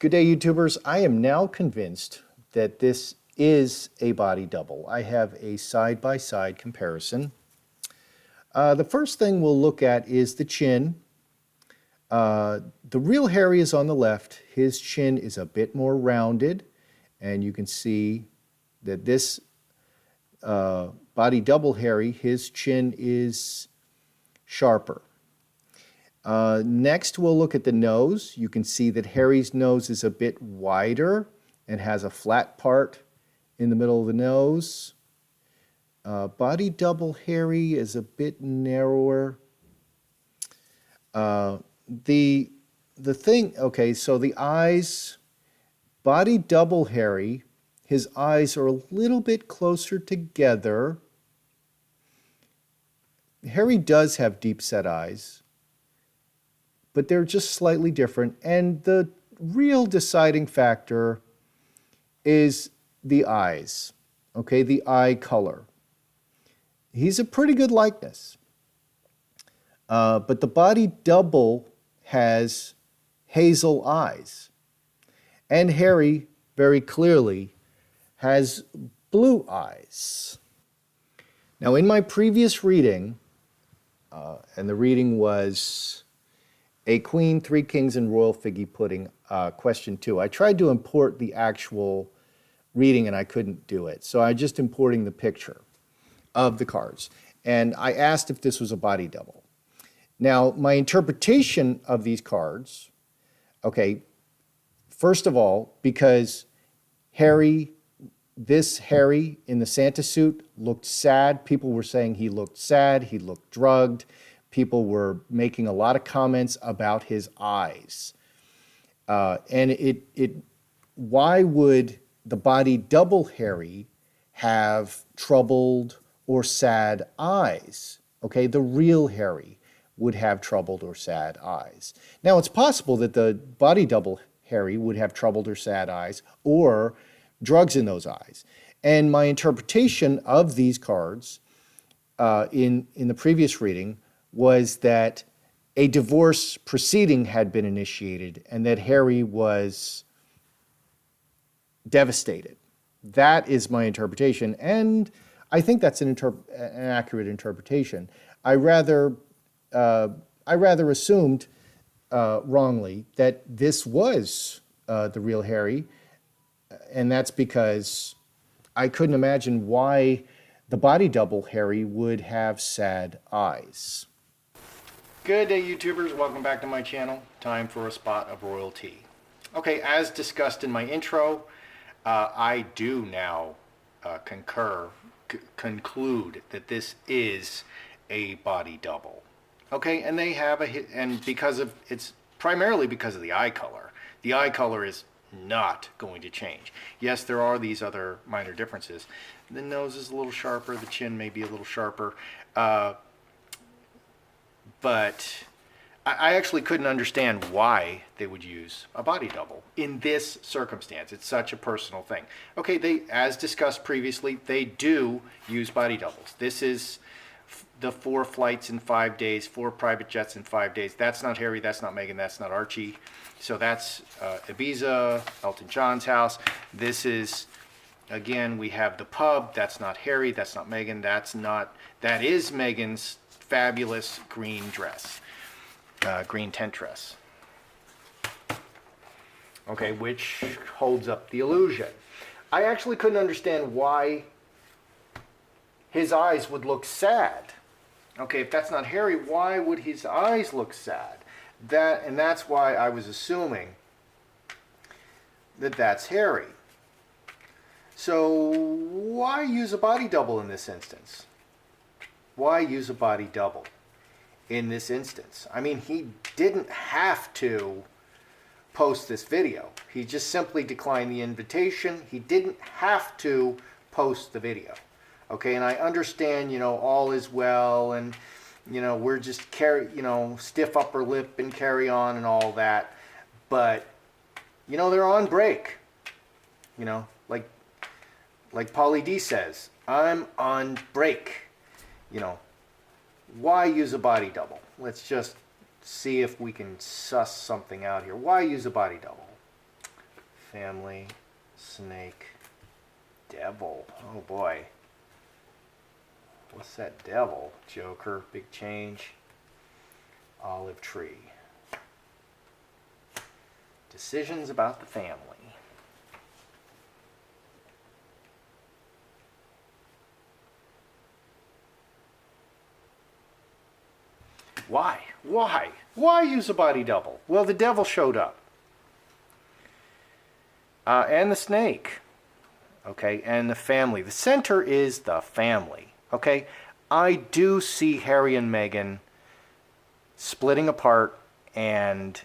Good day, YouTubers. I am now convinced that this is a body double. I have a side-by-side comparison. The first thing we'll look at is the chin. The real Harry is on the left. His chin is a bit more rounded, and you can see that this body double Harry, his chin is sharper. Next, we'll look at the nose. You can see that Harry's nose is a bit wider and has a flat part in the middle of the nose. Body double Harry is a bit narrower. The thing, okay, so the eyes, body double Harry, his eyes are a little bit closer together. Harry does have deep set eyes, but they're just slightly different. And the real deciding factor is the eyes, okay, the eye color. He's a pretty good likeness. But the body double has hazel eyes. And Harry, very clearly, has blue eyes. Now, in my previous reading, and the reading was a queen, 3 kings, and royal figgy pudding, question 2. I tried to import the actual reading and I couldn't do it. So I'm just importing the picture of the cards. And I asked if this was a body double. Now, my interpretation of these cards, okay, first of all, because Harry, this Harry in the Santa suit looked sad. People were saying he looked sad, he looked drugged. People were making a lot of comments about his eyes. Why would the body double Harry have troubled or sad eyes? Okay, the real Harry would have troubled or sad eyes. Now, it's possible that the body double Harry would have troubled or sad eyes or drugs in those eyes. And my interpretation of these cards in the previous reading was that a divorce proceeding had been initiated and that Harry was devastated. That is my interpretation, and I think that's an accurate interpretation. I rather assumed wrongly that this was the real Harry, and that's because I couldn't imagine why the body double Harry would have sad eyes. Good day, YouTubers. Welcome back to my channel. Time for a spot of royalty. Okay, as discussed in my intro, I do now conclude that this is a body double. Okay, and they have a hit, and it's primarily because of the eye color. The eye color is not going to change. Yes, there are these other minor differences. The nose is a little sharper, the chin may be a little sharper, but I actually couldn't understand why they would use a body double in this circumstance. It's such a personal thing. Okay, they, as discussed previously, they do use body doubles. This is the 4 flights in 5 days, 4 private jets in 5 days. That's not Harry, that's not Meghan, that's not Archie. So that's Ibiza, Elton John's house. This is, again, we have the pub. That's not Harry, that's not Meghan, that is Meghan's fabulous green dress. Green tent dress. Okay, which holds up the illusion. I actually couldn't understand why his eyes would look sad. Okay, if that's not Harry, why would his eyes look sad? And that's why I was assuming that that's Harry. So why use a body double in this instance? Why use a body double in this instance? I mean, he didn't have to post this video. He just simply declined the invitation. He didn't have to post the video. Okay, and I understand, all is well, and, we're just stiff upper lip and carry on and all that. But, they're on break. Like Pauly D says, I'm on break. Why use a body double? Let's just see if we can suss something out here. Why use a body double? family, snake, devil. Oh boy. What's that devil? Joker, big change. Olive tree. Decisions about the family. Why? Why? Why use a body double? Well, the devil showed up. And the snake. Okay, and the family. The center is the family. Okay, I do see Harry and Meghan splitting apart, and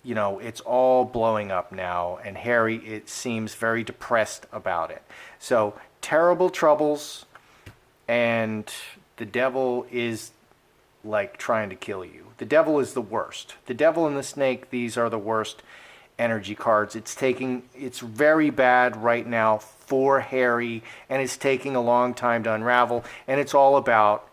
you know, it's all blowing up now, and Harry, it seems very depressed about it. So terrible troubles, and the devil is like trying to kill you. The devil is the worst. The devil and the snake, these are the worst energy cards. It's very bad right now for Harry, and it's taking a long time to unravel, and it's all about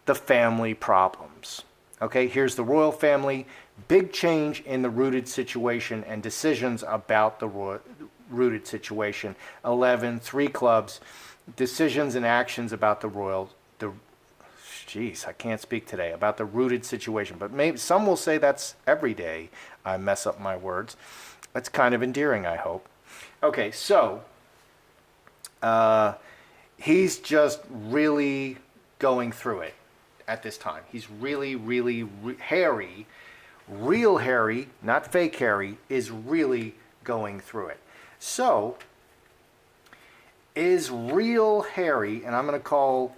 the family problems. Okay, here's the royal family. Big change in the rooted situation and decisions about the rooted situation. 11, 3 clubs, decisions and actions about I can't speak today, about the rooted situation. But maybe some will say that's every day I mess up my words. That's kind of endearing, I hope. Okay, so he's just really going through it at this time. He's really, Harry, real Harry, not fake Harry, is really going through it. So, is real Harry, and I'm going to call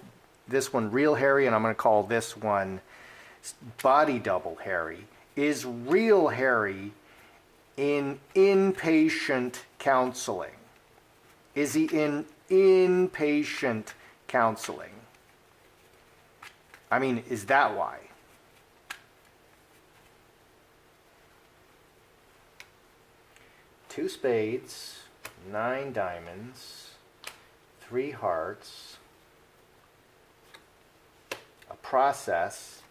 this one real Harry, and I'm going to call this one body double Harry, is real Harry in inpatient counseling? Is he in inpatient counseling? I mean, is that why? Two spades, 9 diamonds, 3 hearts, a process,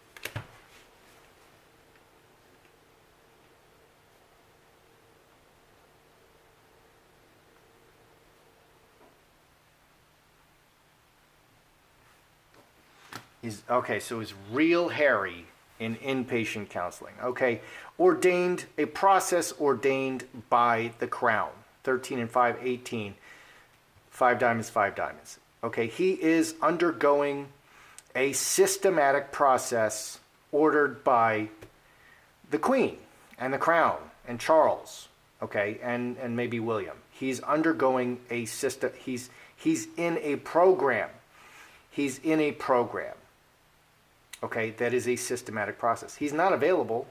okay, so is real Harry in inpatient counseling. Okay, ordained, a process ordained by the crown. 13 and 5, 18. 5 diamonds, 5 diamonds. Okay, he is undergoing a systematic process ordered by the Queen and the crown and Charles, okay, and maybe William. He's undergoing a system. He's in a program. He's in a program. Okay, that is a systematic process. He's not available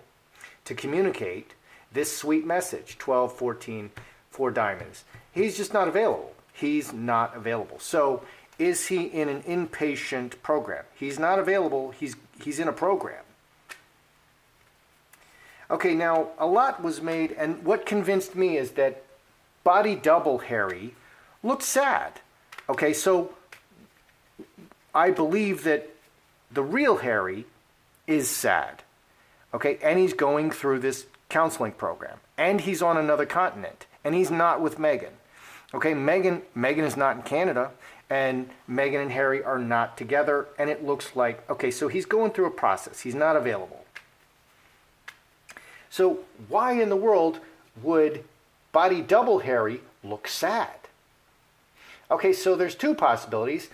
to communicate this sweet message, 12, 14, 4 diamonds. He's just not available. He's not available. So is he in an inpatient program? He's not available. He's in a program. Okay, now a lot was made, and what convinced me is that body double Harry looked sad. Okay, so I believe that the real Harry is sad, okay? And he's going through this counseling program. And he's on another continent. And he's not with Meghan. Okay, Meghan is not in Canada. And Meghan and Harry are not together. And it looks like, okay, so he's going through a process. He's not available. So why in the world would body double Harry look sad? Okay, so there's 2 possibilities.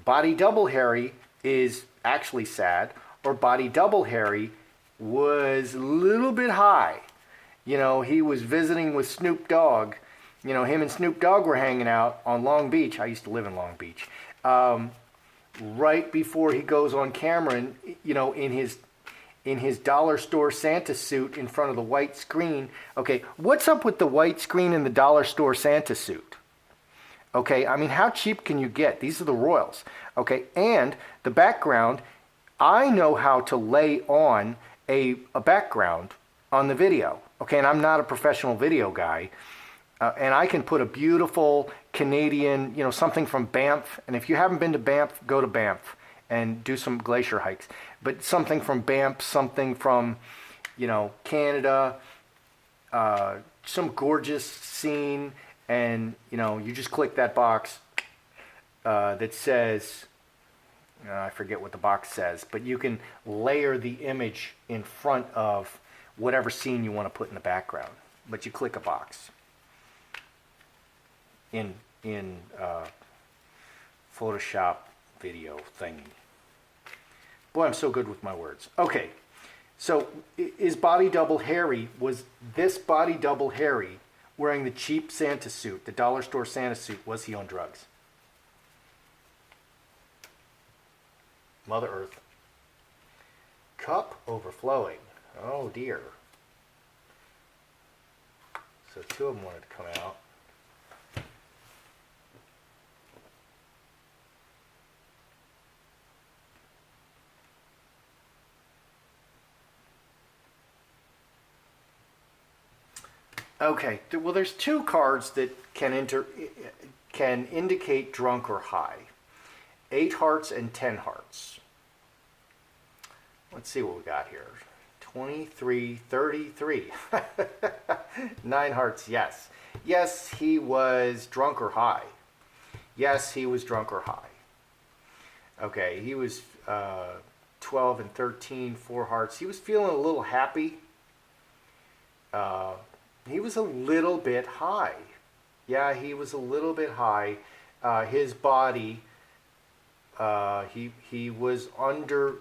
Body double Harry is actually sad, or body double Harry was a little bit high. You know, he was visiting with Snoop Dogg. You know, him and Snoop Dogg were hanging out on Long Beach. I used to live in Long Beach. Right before he goes on camera, and you know, in his dollar store Santa suit in front of the white screen. Okay, what's up with the white screen and the dollar store Santa suit? Okay, I mean, how cheap can you get? These are the royals. Okay, and the background, I know how to lay on a background on the video. Okay, and I'm not a professional video guy. And I can put a beautiful Canadian, you know, something from Banff. And if you haven't been to Banff, go to Banff and do some glacier hikes. But something from Banff, something from, you know, Canada, some gorgeous scene, and you just click that box that says, I forget what the box says, but you can layer the image in front of whatever scene you want to put in the background. But you click a box in Photoshop video thingy. Boy, I'm so good with my words. Okay, so is body double Harry, was this body double Harry wearing the cheap Santa suit, the dollar store Santa suit, was he on drugs? Mother Earth. Cup overflowing. Oh dear. So two of them wanted to come out. Okay, well there's two cards that can indicate drunk or high. 8 hearts and 10 hearts. Let's see what we got here. 23, 33. 9 hearts, yes. Yes, he was drunk or high. Yes, he was drunk or high. Okay, he was 12 and 13, 4 hearts. He was feeling a little happy. He was a little bit high. Yeah, he was a little bit high. His body, he was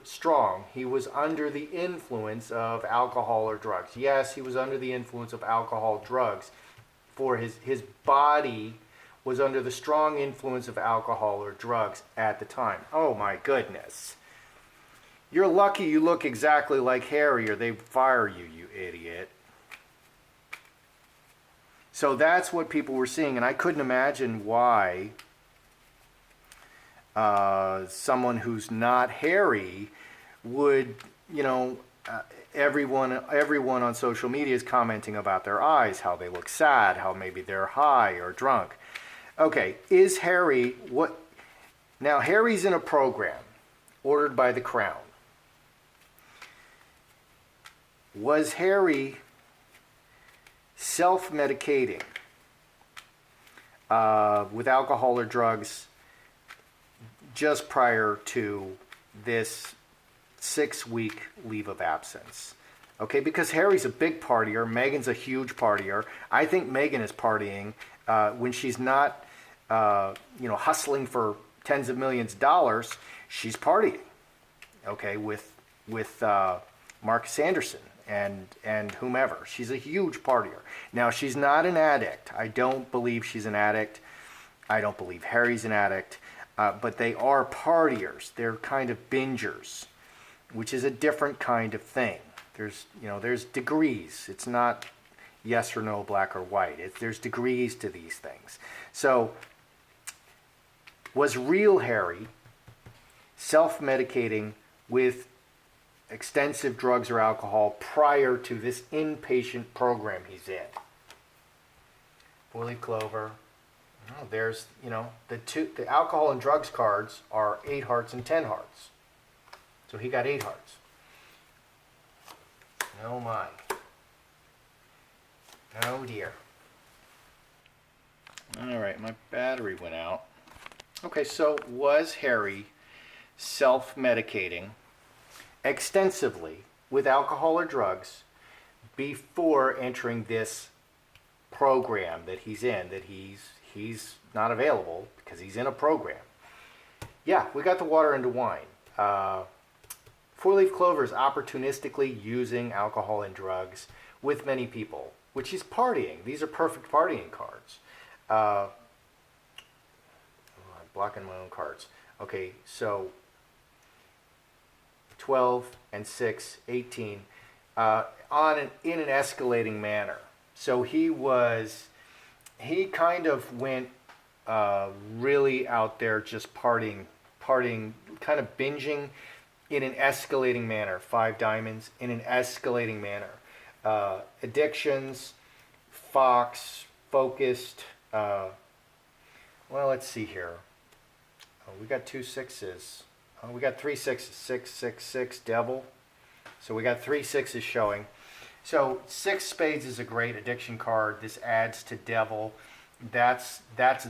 strong. He was under the influence of alcohol or drugs. Yes, he was under the influence of alcohol, drugs. For his body was under the strong influence of alcohol or drugs at the time. Oh my goodness. You're lucky you look exactly like Harry or they fire you, you idiot. So that's what people were seeing, and I couldn't imagine why someone who's not Harry would, everyone on social media is commenting about their eyes, how they look sad, how maybe they're high or drunk. Okay, is Harry what? Now Harry's in a program ordered by the Crown. Was Harry self-medicating with alcohol or drugs just prior to this 6-week leave of absence? Okay, because Harry's a big partier, Meghan's a huge partier. I think Meghan is partying when she's not, hustling for tens of millions of dollars. She's partying, okay, with Marcus Anderson and whomever. She's a huge partier. Now, she's not an addict. I don't believe she's an addict. I don't believe Harry's an addict. But they are partiers. They're kind of bingers, which is a different kind of thing. There's degrees. It's not yes or no, black or white. There's degrees to these things. So, was real Harry self-medicating with extensive drugs or alcohol prior to this inpatient program he's in? 4-leaf clover. Oh, there's, the alcohol and drugs cards are 8 hearts and 10 hearts. So he got 8 hearts. Oh my. Oh dear. All right, my battery went out. Okay, so was Harry self-medicating extensively with alcohol or drugs before entering this program that he's in, that he's not available because he's in a program? Yeah, we got the water into wine. 4-leaf clover is opportunistically using alcohol and drugs with many people, which is partying. These are perfect partying cards. I'm blocking my own cards. Okay, so 12 and 6, 18, in an escalating manner. So he kind of went really out there just partying, kind of binging in an escalating manner. 5 diamonds in an escalating manner. Addictions, Fox, focused. Well, let's see here. Oh, we got 2 6s. We got 3 6s. 6, 6, 6, devil. So we got 3 6s showing. So six spades is a great addiction card. This adds to devil. That's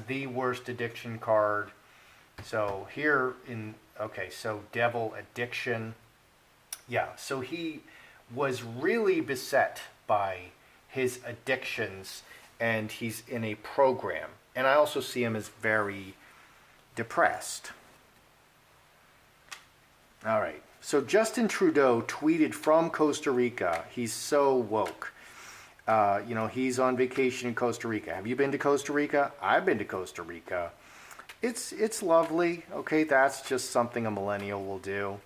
the worst addiction card. So here in, okay, so devil addiction. Yeah, so he was really beset by his addictions, and he's in a program. And I also see him as very depressed. All right. So Justin Trudeau tweeted from Costa Rica. He's so woke. He's on vacation in Costa Rica. Have you been to Costa Rica? I've been to Costa Rica. It's lovely. Okay, that's just something a millennial will do.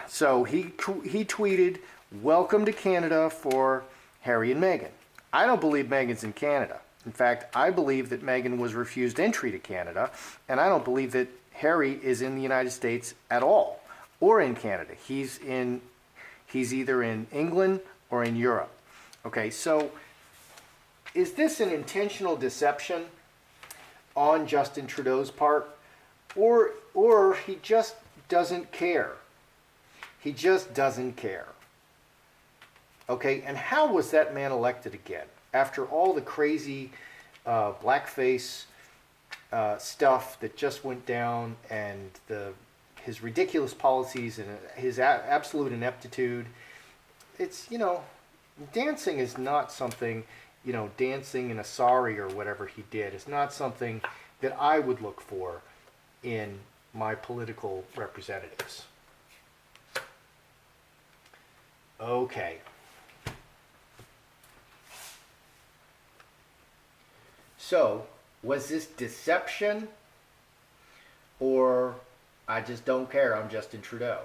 So he tweeted, "Welcome to Canada for Harry and Meghan." I don't believe Meghan's in Canada. In fact, I believe that Meghan was refused entry to Canada, and I don't believe that Harry is in the United States at all, or in Canada. He's either in England or in Europe. Okay, so is this an intentional deception on Justin Trudeau's part, or he just doesn't care? He just doesn't care. Okay, and how was that man elected again? After all the crazy blackface stuff that just went down, and his ridiculous policies and his absolute ineptitude, it's, dancing is not something, dancing in a sari or whatever he did is not something that I would look for in my political representatives. Okay. So, was this deception, or I just don't care, I'm Justin Trudeau?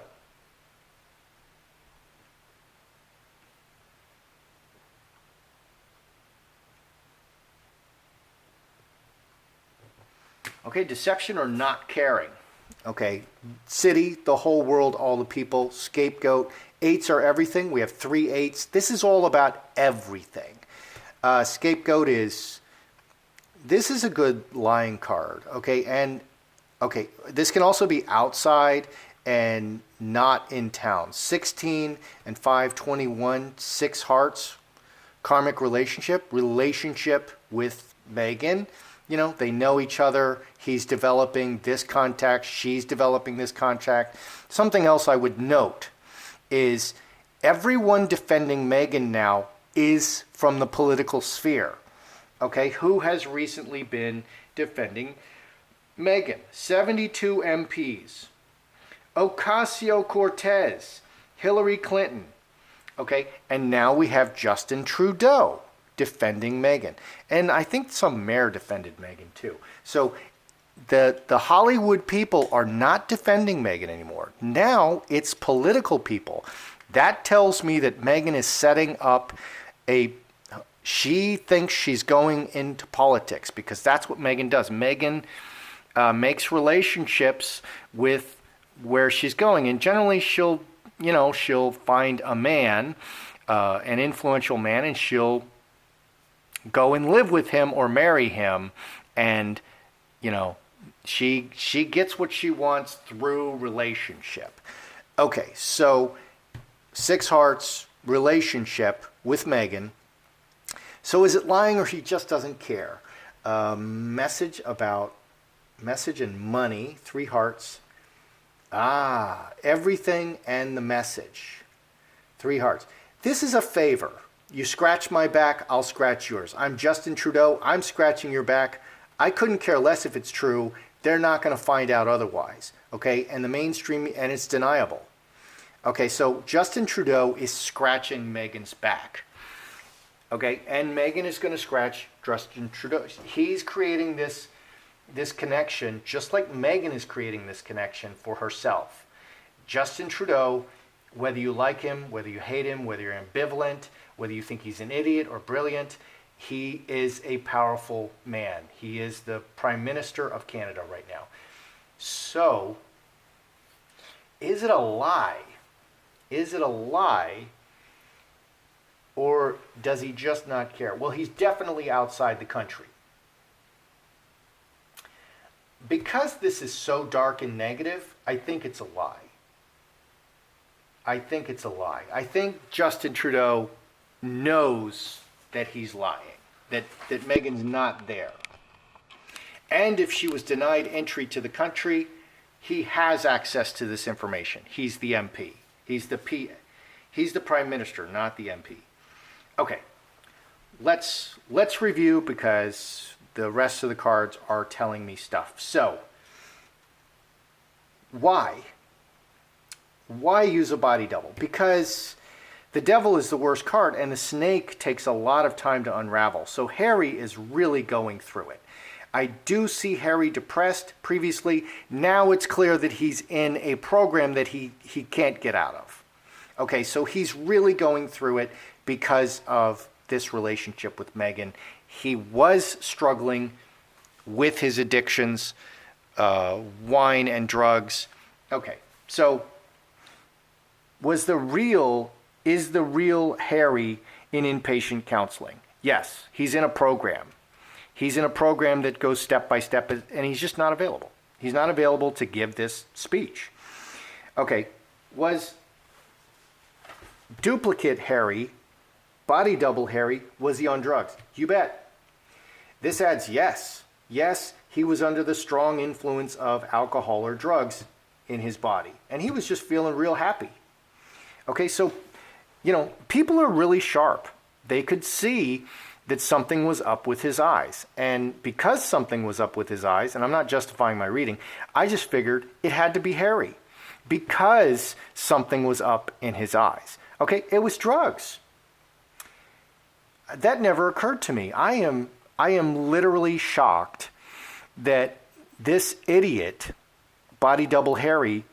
Okay, deception or not caring. Okay, city, the whole world, all the people, scapegoat. Eights are everything. We have 3 eights. This is all about everything. Scapegoat this is a good lying card. Okay, and okay, this can also be outside and not in town. 16 and 5, 21, 6 hearts. Karmic relationship with Meghan. They know each other. He's developing this contact. She's developing this contact. Something else I would note is everyone defending Meghan now is from the political sphere. Okay, who has recently been defending Meghan? 72 MPs. Ocasio-Cortez, Hillary Clinton. Okay, and now we have Justin Trudeau defending Meghan. And I think some mayor defended Meghan too. So the Hollywood people are not defending Meghan anymore. Now it's political people. That tells me that Meghan is setting up she thinks she's going into politics, because that's what Meghan does. Meghan makes relationships with where she's going, and generally she'll find a man, an influential man, and she'll go and live with him or marry him, and she gets what she wants through relationship. Okay, so 6 hearts, relationship with Meghan. So is it lying, or he just doesn't care? Message and money, 3 hearts. Everything and the message, 3 hearts. This is a favor. You scratch my back, I'll scratch yours. I'm Justin Trudeau, I'm scratching your back. I couldn't care less if it's true. They're not going to find out otherwise. Okay, and the mainstream, and it's deniable. Okay, so Justin Trudeau is scratching Meghan's back. Okay, and Meghan is going to scratch Justin Trudeau. He's creating this connection, just like Meghan is creating this connection for herself. Justin Trudeau, whether you like him, whether you hate him, whether you're ambivalent, whether you think he's an idiot or brilliant, he is a powerful man. He is the Prime Minister of Canada right now. So, is it a lie? Is it a lie? Or does he just not care? Well, he's definitely outside the country. Because this is so dark and negative, I think it's a lie. I think Justin Trudeau knows that he's lying, that Megan's not there. And if she was denied entry to the country, he has access to this information. He's the MP. He's the Prime Minister, not the MP. Okay, let's review because the rest of the cards are telling me stuff. So, why? Why use a body double? Because the devil is the worst card, and the snake takes a lot of time to unravel. So Harry is really going through it. I do see Harry depressed previously. Now it's clear that he's in a program that he can't get out of. Okay, so he's really going through it because of this relationship with Megan. He was struggling with his addictions, wine and drugs. Okay, so is the real Harry in inpatient counseling? Yes, he's in a program. He's in a program that goes step by step, and he's just not available. He's not available to give this speech. Okay, was duplicate Harry, body double Harry, was he on drugs? You bet. This adds yes. Yes, he was under the strong influence of alcohol or drugs in his body, and he was just feeling real happy. Okay, so, people are really sharp. They could see that something was up with his eyes. And because something was up with his eyes, and I'm not justifying my reading, I just figured it had to be Harry because something was up in his eyes. Okay, it was drugs. That never occurred to me. I am literally shocked that this idiot, body double Harry,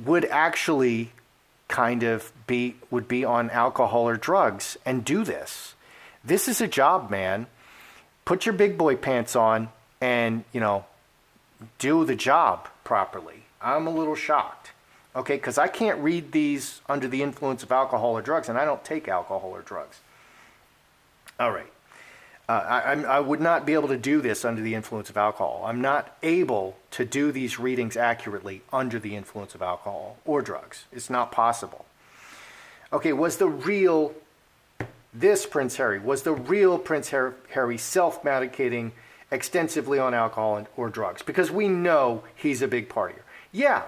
would actually would be on alcohol or drugs and do this. This is a job, man. Put your big boy pants on and, do the job properly. I'm a little shocked. Okay, because I can't read these under the influence of alcohol or drugs, and I don't take alcohol or drugs. All right. I would not be able to do this under the influence of alcohol. I'm not able to do these readings accurately under the influence of alcohol or drugs. It's not possible. Okay, this Prince Harry, was the real Prince Harry self-medicating extensively on alcohol or drugs? Because we know he's a big partier. Yeah,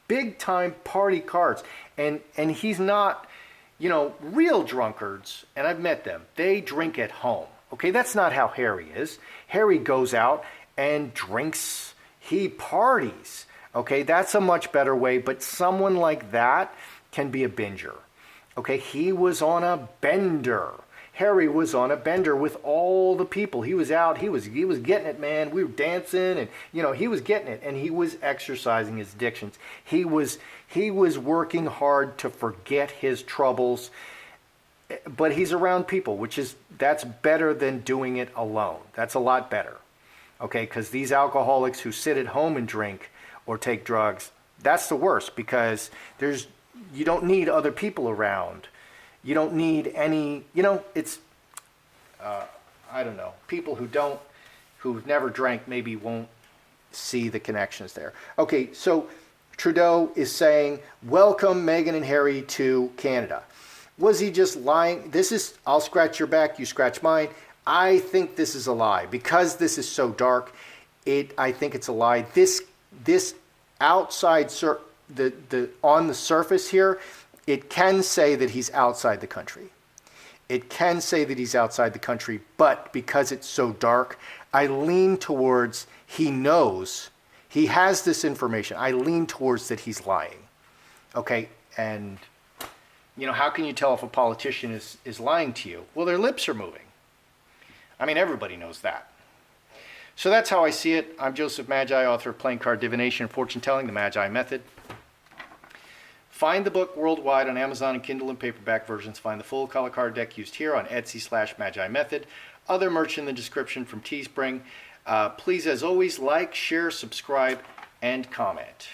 big time party cards. And he's not, real drunkards, and I've met them, they drink at home. Okay, that's not how Harry is. Harry goes out and drinks, he parties. Okay, that's a much better way, but someone like that can be a binger. Okay, he was on a bender. Harry was on a bender with all the people. He was out, he was getting it, man. We were dancing and, he was getting it, and he was exercising his addictions. He was working hard to forget his troubles, but he's around people, that's better than doing it alone. That's a lot better. Okay, because these alcoholics who sit at home and drink or take drugs, that's the worst, because you don't need other people around. You don't need any, it's, I don't know, people who've never drank maybe won't see the connections there. Okay, so Trudeau is saying, welcome Meghan and Harry to Canada. Was he just lying? I'll scratch your back, you scratch mine. I think this is a lie. Because this is so dark, I think it's a lie. This outside, on the surface here, it can say that he's outside the country. It can say that he's outside the country, but because it's so dark, I lean towards he knows, he has this information. I lean towards that he's lying. Okay, and how can you tell if a politician is lying to you? Well, their lips are moving. I mean, everybody knows that. So that's how I see it. I'm Joseph Magi, author of Playing Card Divination and Fortune Telling, the Magi Method. Find the book worldwide on Amazon and Kindle and paperback versions. Find the full color card deck used here on Etsy/Magi Method. Other merch in the description from Teespring. Please, as always, like, share, subscribe, and comment.